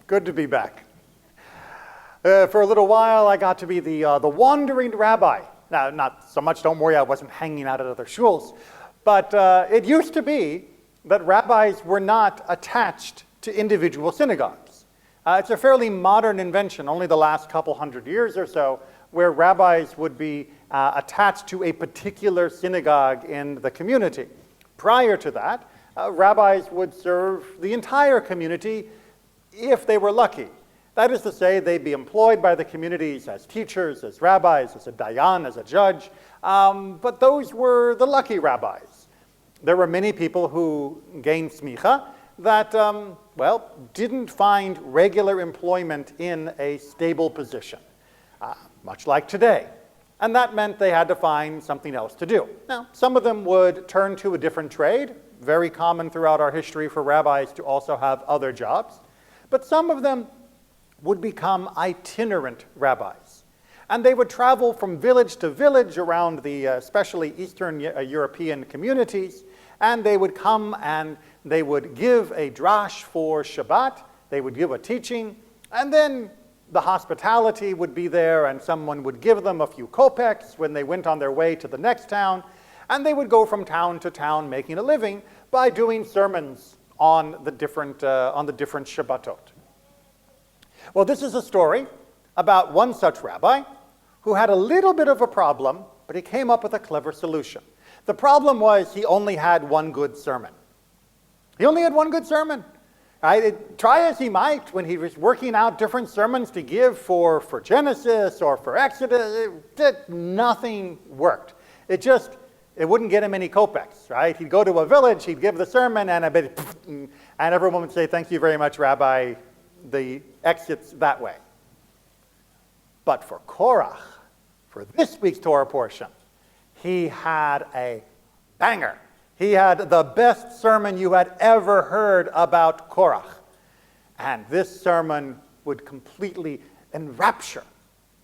Good to be back. For a little while, I got to be the wandering rabbi. Now, not so much, don't worry, I wasn't hanging out at other shuls. But it used to be that rabbis were not attached to individual synagogues. It's a fairly modern invention, only the last couple hundred years or so, where rabbis would be attached to a particular synagogue in the community. Prior to that, rabbis would serve the entire community if they were lucky. That is to say, they'd be employed by the communities as teachers, as rabbis, as a dayan, as a judge, but those were the lucky rabbis. There were many people who gained smicha that, didn't find regular employment in a stable position, much like today. And that meant they had to find something else to do. Now, some of them would turn to a different trade, very common throughout our history for rabbis to also have other jobs, but some of them would become itinerant rabbis. And they would travel from village to village around the especially Eastern European communities, and they would come and they would give a drash for Shabbat, they would give a teaching, and then the hospitality would be there and someone would give them a few kopecks when they went on their way to the next town, and they would go from town to town making a living by doing sermons on the different Shabbatot. Well, this is a story about one such rabbi who had a little bit of a problem, but he came up with a clever solution. The problem was he only had one good sermon. He only had one good sermon. Try as he might, when he was working out different sermons to give for Genesis or for Exodus, nothing worked. It wouldn't get him any kopecks, right? He'd go to a village, he'd give the sermon, and everyone would say, "Thank you very much, Rabbi." The exit's that way. But for Korach, for this week's Torah portion, he had a banger. He had the best sermon you had ever heard about Korach. And this sermon would completely enrapture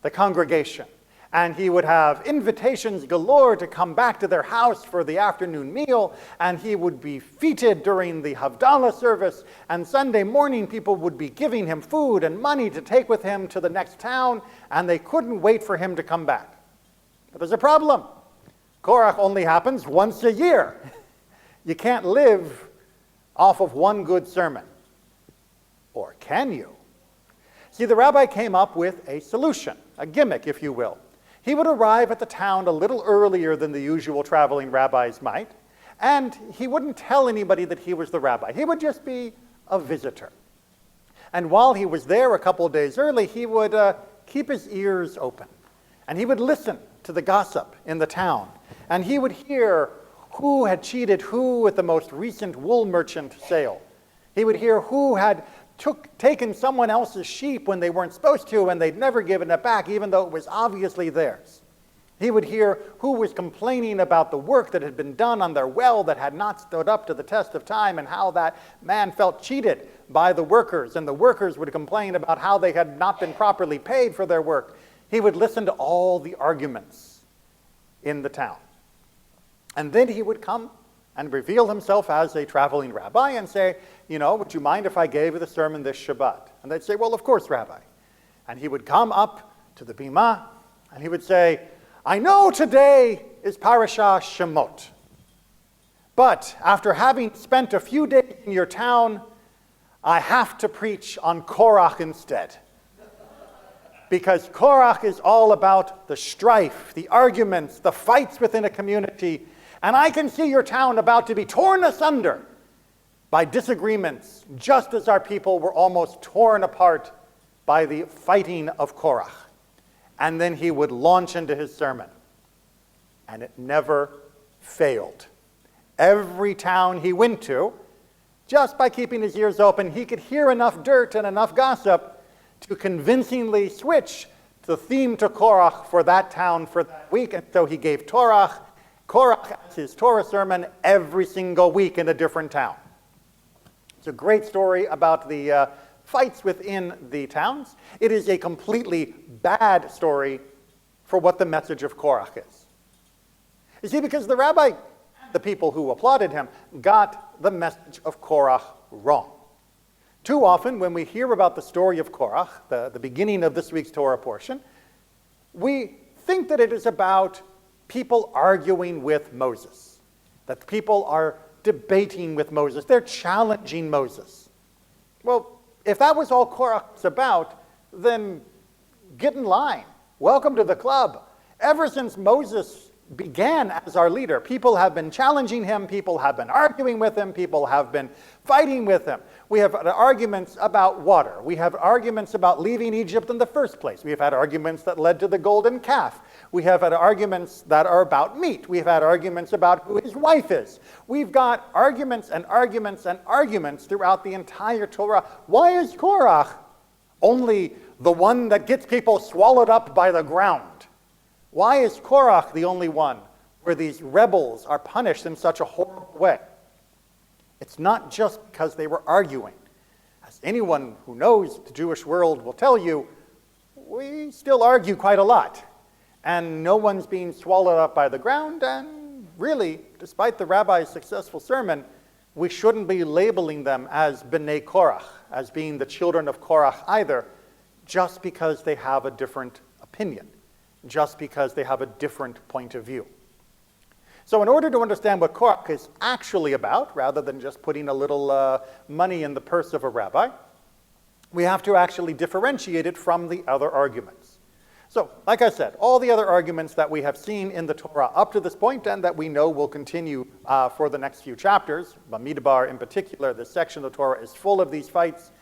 the congregation. And he would have invitations galore to come back to their house for the afternoon meal, and he would be feted during the Havdalah service, and Sunday morning people would be giving him food and money to take with him to the next town, and they couldn't wait for him to come back. But there's a problem. Korach only happens once a year. You can't live off of one good sermon. Or can you? See, the rabbi came up with a solution, a gimmick, if you will. He would arrive at the town a little earlier than the usual traveling rabbis might, and he wouldn't tell anybody that he was the rabbi. He would just be a visitor. And while he was there a couple of days early, he would keep his ears open, and he would listen to the gossip in the town, and he would hear who had cheated who at the most recent wool merchant sale. He would hear who had taken someone else's sheep when they weren't supposed to, and they'd never given it back, even though it was obviously theirs. He would hear who was complaining about the work that had been done on their well that had not stood up to the test of time, and how that man felt cheated by the workers, and the workers would complain about how they had not been properly paid for their work. He would listen to all the arguments in the town. And then he would come and reveal himself as a traveling rabbi and say, would you mind if I gave you the sermon this Shabbat? And they'd say, well, of course, Rabbi. And he would come up to the bimah and he would say, I know today is Parashah Shemot, but after having spent a few days in your town, I have to preach on Korach instead. Because Korach is all about the strife, the arguments, the fights within a community, and I can see your town about to be torn asunder by disagreements, just as our people were almost torn apart by the fighting of Korach. And then he would launch into his sermon. And it never failed. Every town he went to, just by keeping his ears open, he could hear enough dirt and enough gossip to convincingly switch the theme to Korach for that town for that week. And so he gave Korach as his Torah sermon every single week in a different town. It's a great story about the fights within the towns. It is a completely bad story for what the message of Korach is. You see, because the rabbi, the people who applauded him, got the message of Korach wrong. Too often, when we hear about the story of Korach, the beginning of this week's Torah portion, we think that it is about people arguing with Moses, that people are debating with Moses, they're challenging Moses. Well, if that was all Korach was about, then get in line. Welcome to the club. Ever since Moses began as our leader, people have been challenging him, people have been arguing with him, people have been fighting with him. We have had arguments about water. We have arguments about leaving Egypt in the first place. We have had arguments that led to the golden calf. We have had arguments that are about meat. We've had arguments about who his wife is. We've got arguments and arguments and arguments throughout the entire Torah. Why is Korach only the one that gets people swallowed up by the ground? Why is Korach the only one where these rebels are punished in such a horrible way? It's not just because they were arguing. As anyone who knows the Jewish world will tell you, we still argue quite a lot. And no one's being swallowed up by the ground. And really, despite the rabbi's successful sermon, we shouldn't be labeling them as B'nai Korach, as being the children of Korach either, just because they have a different opinion, just because they have a different point of view. So in order to understand what Korach is actually about, rather than just putting a little money in the purse of a rabbi, we have to actually differentiate it from the other arguments. So, like I said, all the other arguments that we have seen in the Torah up to this point and that we know will continue for the next few chapters, Bamidbar in particular, this section of the Torah is full of these fights.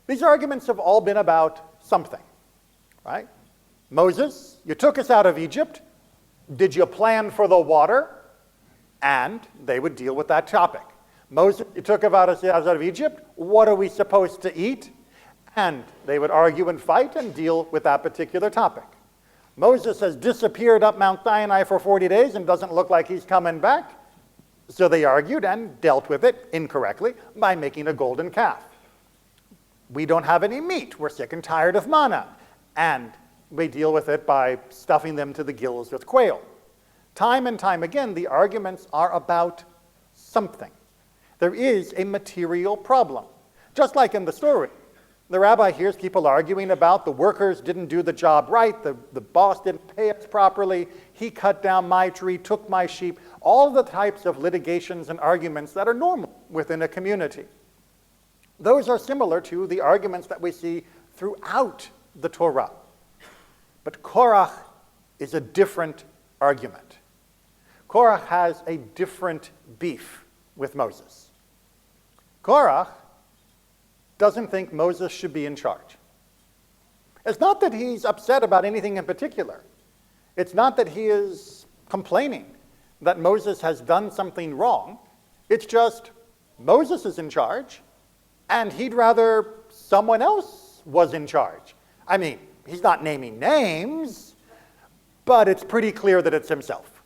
These arguments have all been about something, right? Moses, you took us out of Egypt. Did you plan for the water? And they would deal with that topic. Moses, you took us out of Egypt. What are we supposed to eat? And they would argue and fight and deal with that particular topic. Moses has disappeared up Mount Sinai for 40 days and doesn't look like he's coming back. So they argued and dealt with it incorrectly by making a golden calf. We don't have any meat. We're sick and tired of manna. And we deal with it by stuffing them to the gills with quail. Time and time again, the arguments are about something. There is a material problem. Just like in the story, the rabbi hears people arguing about the workers didn't do the job right, the boss didn't pay us properly, he cut down my tree, took my sheep, all the types of litigations and arguments that are normal within a community. Those are similar to the arguments that we see throughout the Torah. But Korach is a different argument. Korach has a different beef with Moses. Korach doesn't think Moses should be in charge. It's not that he's upset about anything in particular. It's not that he is complaining that Moses has done something wrong. It's just Moses is in charge, and he'd rather someone else was in charge. I mean, he's not naming names, but it's pretty clear that it's himself.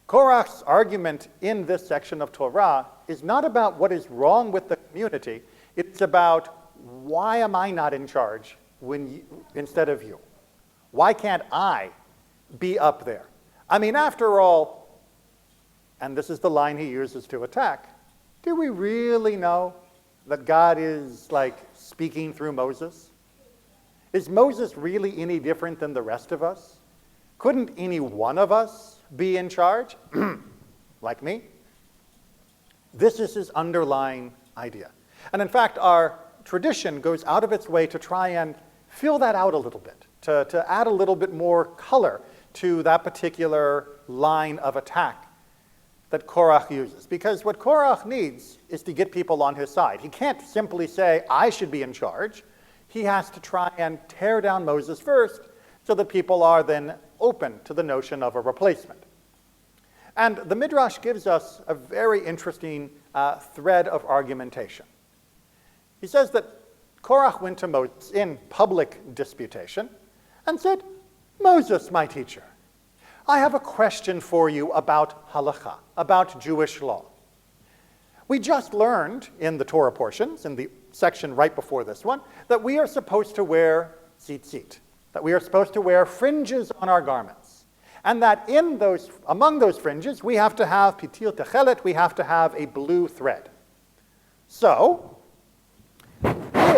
Korach's argument in this section of Torah is not about what is wrong with the community. It's about, why am I not in charge instead of you? Why can't I be up there? I mean, after all, and this is the line he uses to attack, do we really know that God is like speaking through Moses? Is Moses really any different than the rest of us? Couldn't any one of us be in charge? Like me? This is his underlying idea. And in fact, our tradition goes out of its way to try and fill that out a little bit, to add a little bit more color to that particular line of attack that Korach uses. Because what Korach needs is to get people on his side. He can't simply say, I should be in charge. He has to try and tear down Moses first so that people are then open to the notion of a replacement. And the Midrash gives us a very interesting thread of argumentation. He says that Korach went to Moses in public disputation and said, Moses, my teacher, I have a question for you about halakha, about Jewish law. We just learned in the Torah portions, in the section right before this one, that we are supposed to wear tzitzit, that we are supposed to wear fringes on our garments, and that among those fringes we have to have pitil techelet, we have to have a blue thread. So,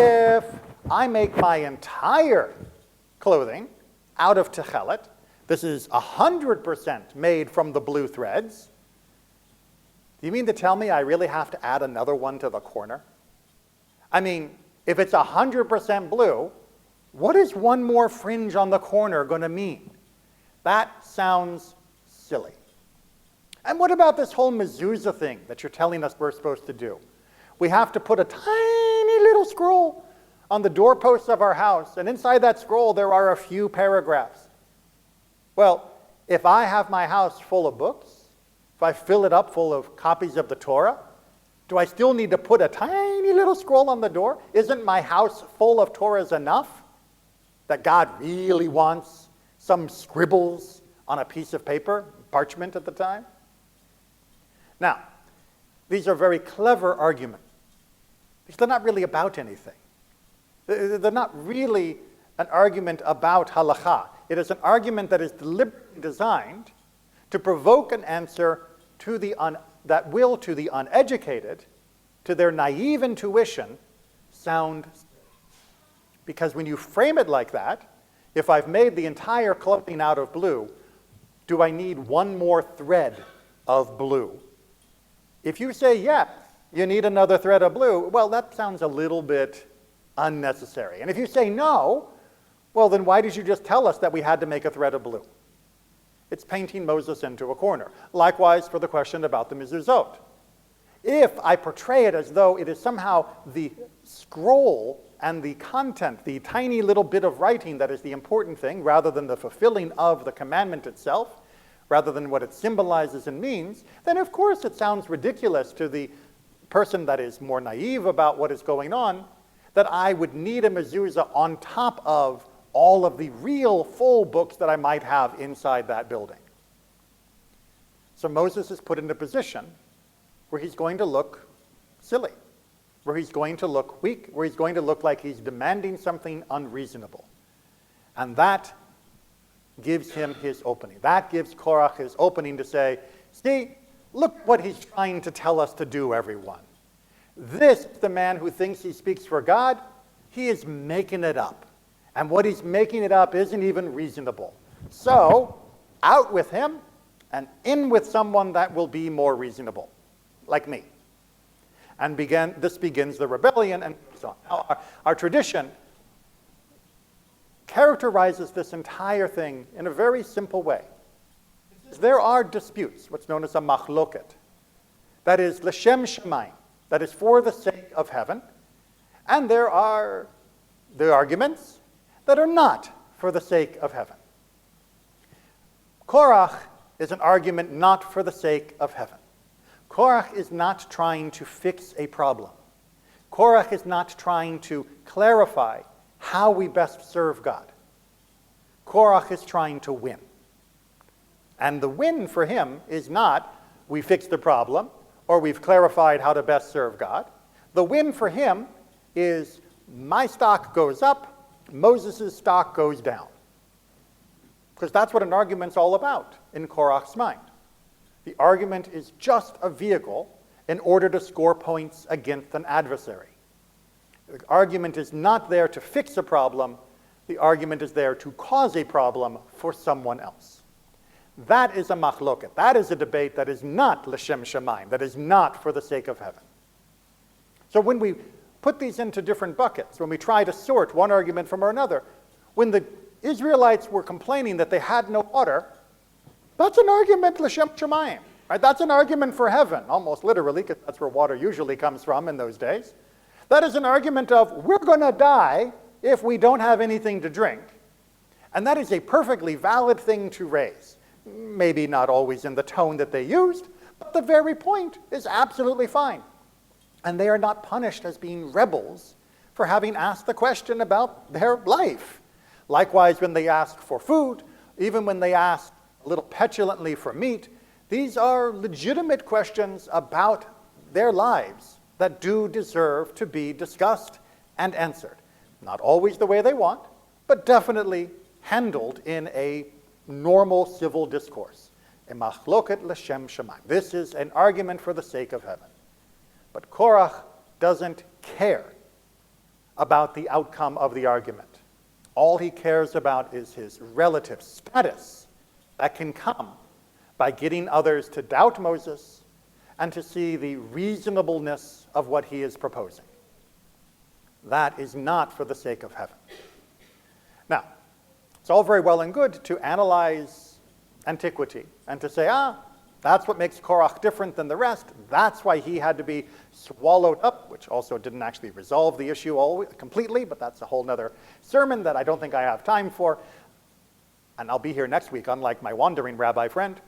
if I make my entire clothing out of techelet, this is 100% made from the blue threads, do you mean to tell me I really have to add another one to the corner? I mean, if it's 100% blue, what is one more fringe on the corner going to mean? That sounds silly. And what about this whole mezuzah thing that you're telling us we're supposed to do? We have to put a tiny little scroll on the doorposts of our house, and inside that scroll there are a few paragraphs. Well, if I have my house full of books, if I fill it up full of copies of the Torah, do I still need to put a tiny little scroll on the door? Isn't my house full of Torahs enough that God really wants some scribbles on a piece of paper, parchment at the time? Now, these are very clever arguments, because they're not really about anything. They're not really an argument about halakha. It is an argument that is deliberately designed to provoke an answer to that will, to the uneducated, to their naive intuition, sound. Because when you frame it like that, if I've made the entire clothing out of blue, do I need one more thread of blue? If you say, yeah, you need another thread of blue, well, that sounds a little bit unnecessary. And if you say no, well, then why did you just tell us that we had to make a thread of blue? It's painting Moses into a corner. Likewise for the question about the mezuzot. If I portray it as though it is somehow the scroll and the content, the tiny little bit of writing that is the important thing, rather than the fulfilling of the commandment itself, rather than what it symbolizes and means, then of course it sounds ridiculous to the person that is more naive about what is going on, that I would need a mezuzah on top of all of the real full books that I might have inside that building. So Moses is put in a position where he's going to look silly, where he's going to look weak, where he's going to look like he's demanding something unreasonable. And that gives him his opening. That gives Korach his opening to say, see, look what he's trying to tell us to do, everyone. This, the man who thinks he speaks for God, he is making it up. And what he's making it up isn't even reasonable. So, out with him, and in with someone that will be more reasonable, like me. And this begins the rebellion, and so on. Now, our tradition characterizes this entire thing in a very simple way. There are disputes, what's known as a machloket, that is l'shem shamayim, that is for the sake of heaven, and there are the arguments that are not for the sake of heaven. Korach is an argument not for the sake of heaven. Korach is not trying to fix a problem. Korach is not trying to clarify how we best serve God. Korach is trying to win. And the win for him is not we fixed the problem or we've clarified how to best serve God. The win for him is my stock goes up, Moses' stock goes down. Because that's what an argument's all about in Korach's mind. The argument is just a vehicle in order to score points against an adversary. The argument is not there to fix a problem. The argument is there to cause a problem for someone else. That is a machloket. That is a debate that is not l'shem shamayim, that is not for the sake of heaven. So when we put these into different buckets, when we try to sort one argument from another, when the Israelites were complaining that they had no water, that's an argument l'shem shamayim. Right? That's an argument for heaven, almost literally, because that's where water usually comes from in those days. That is an argument of, we're going to die if we don't have anything to drink. And that is a perfectly valid thing to raise. Maybe not always in the tone that they used, but the very point is absolutely fine. And they are not punished as being rebels for having asked the question about their life. Likewise, when they ask for food, even when they ask a little petulantly for meat, these are legitimate questions about their lives that do deserve to be discussed and answered. Not always the way they want, but definitely handled in a normal civil discourse. A machloket l'shem shamayim. This is an argument for the sake of heaven. But Korach doesn't care about the outcome of the argument. All he cares about is his relative status that can come by getting others to doubt Moses and to see the reasonableness of what he is proposing. That is not for the sake of heaven. Now, it's all very well and good to analyze antiquity and to say, that's what makes Korach different than the rest. That's why he had to be swallowed up, which also didn't actually resolve the issue completely, but that's a whole other sermon that I don't think I have time for. And I'll be here next week, unlike my wandering rabbi friend.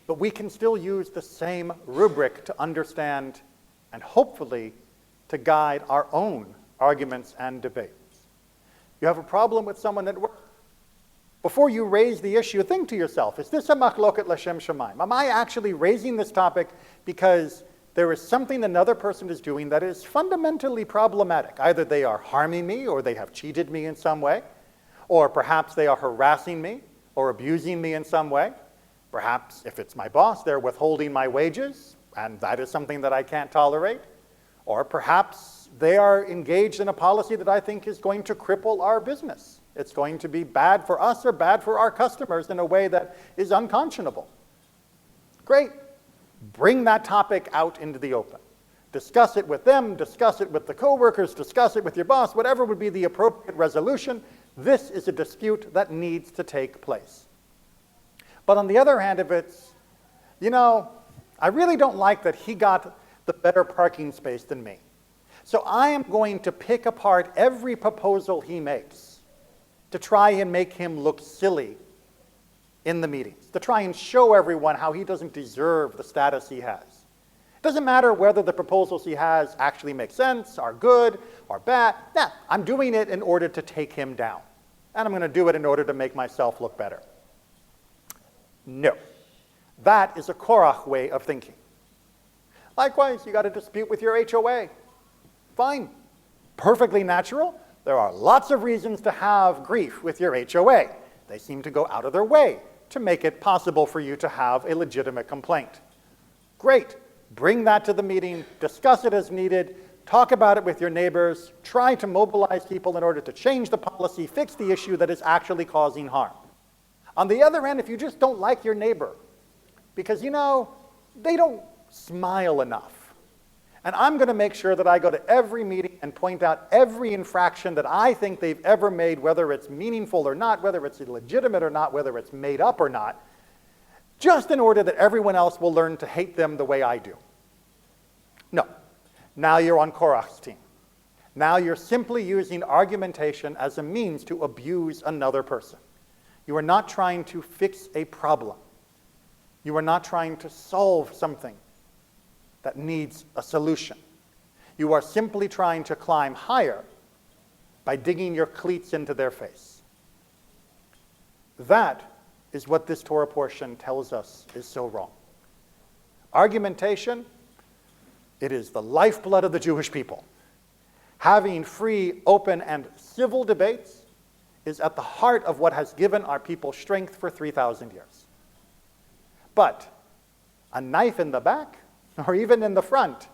But we can still use the same rubric to understand and hopefully to guide our own arguments and debates. You have a problem with someone at work. Before you raise the issue, think to yourself, is this a machloket l'shem shamayim? Am I actually raising this topic because there is something another person is doing that is fundamentally problematic? Either they are harming me or they have cheated me in some way, or perhaps they are harassing me or abusing me in some way. Perhaps, if it's my boss, they're withholding my wages, and that is something that I can't tolerate. Or perhaps they are engaged in a policy that I think is going to cripple our business. It's going to be bad for us or bad for our customers in a way that is unconscionable. Great. Bring that topic out into the open. Discuss it with them, discuss it with the coworkers, discuss it with your boss, whatever would be the appropriate resolution. This is a dispute that needs to take place. But on the other hand, if it's, I really don't like that he got the better parking space than me. So I am going to pick apart every proposal he makes to try and make him look silly in the meetings, to try and show everyone how he doesn't deserve the status he has. It doesn't matter whether the proposals he has actually make sense, are good, or bad. Nah, I'm doing it in order to take him down. And I'm going to do it in order to make myself look better. No. That is a Korach way of thinking. Likewise, you got a dispute with your HOA. Fine. Perfectly natural. There are lots of reasons to have grief with your HOA. They seem to go out of their way to make it possible for you to have a legitimate complaint. Great. Bring that to the meeting, discuss it as needed, talk about it with your neighbors, try to mobilize people in order to change the policy, fix the issue that is actually causing harm. On the other hand, if you just don't like your neighbor, because they don't smile enough, and I'm going to make sure that I go to every meeting and point out every infraction that I think they've ever made, whether it's meaningful or not, whether it's illegitimate or not, whether it's made up or not, just in order that everyone else will learn to hate them the way I do. No. Now you're on Korach's team. Now you're simply using argumentation as a means to abuse another person. You are not trying to fix a problem. You are not trying to solve something that needs a solution. You are simply trying to climb higher by digging your cleats into their face. That is what this Torah portion tells us is so wrong. Argumentation, it is the lifeblood of the Jewish people. Having free, open, and civil debates is at the heart of what has given our people strength for 3,000 years. But a knife in the back, or even in the front,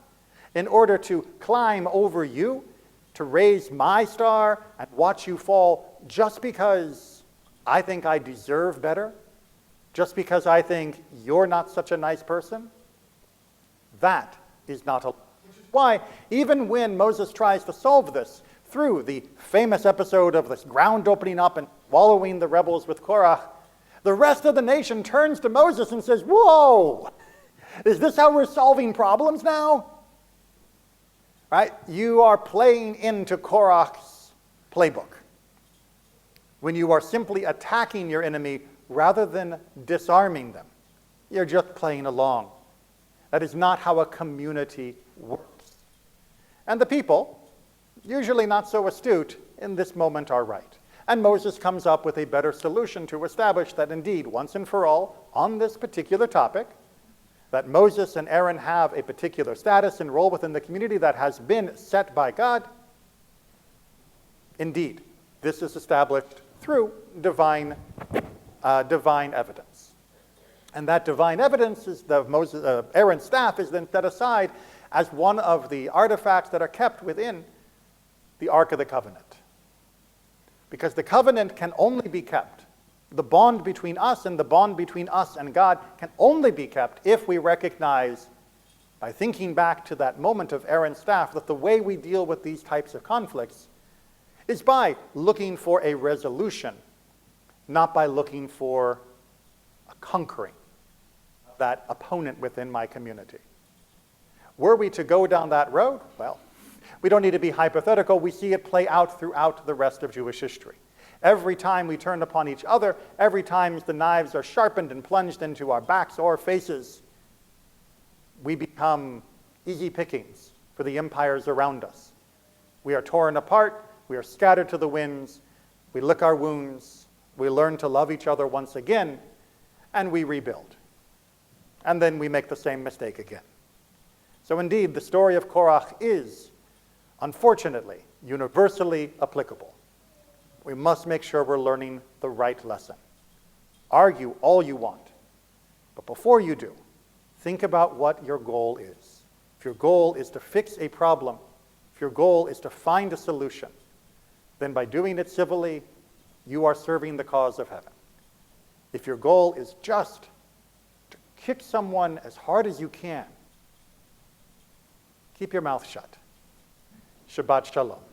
in order to climb over you, to raise my star and watch you fall just because I think I deserve better, just because I think you're not such a nice person, that is not allowed. Which is why, even when Moses tries to solve this through the famous episode of this ground opening up and swallowing the rebels with Korach, the rest of the nation turns to Moses and says, whoa! Is this how we're solving problems now? Right? You are playing into Korach's playbook when you are simply attacking your enemy rather than disarming them. You're just playing along. That is not how a community works. And the people, usually not so astute, in this moment are right. And Moses comes up with a better solution to establish that indeed, once and for all, on this particular topic, that Moses and Aaron have a particular status and role within the community that has been set by God. Indeed, this is established through divine evidence. And that divine evidence is Aaron's staff is then set aside as one of the artifacts that are kept within the Ark of the Covenant. Because the covenant can only be kept, the bond between us and the bond between us and God can only be kept if we recognize, by thinking back to that moment of Aaron's staff, that the way we deal with these types of conflicts is by looking for a resolution, not by looking for a conquering of that opponent within my community. Were we to go down that road, well, we don't need to be hypothetical. We see it play out throughout the rest of Jewish history. Every time we turn upon each other, every time the knives are sharpened and plunged into our backs or faces, we become easy pickings for the empires around us. We are torn apart, we are scattered to the winds, we lick our wounds, we learn to love each other once again, and we rebuild. And then we make the same mistake again. So indeed, the story of Korach is, unfortunately, universally applicable. We must make sure we're learning the right lesson. Argue all you want, but before you do, think about what your goal is. If your goal is to fix a problem, if your goal is to find a solution, then by doing it civilly, you are serving the cause of heaven. If your goal is just to kick someone as hard as you can, keep your mouth shut. Shabbat Shalom.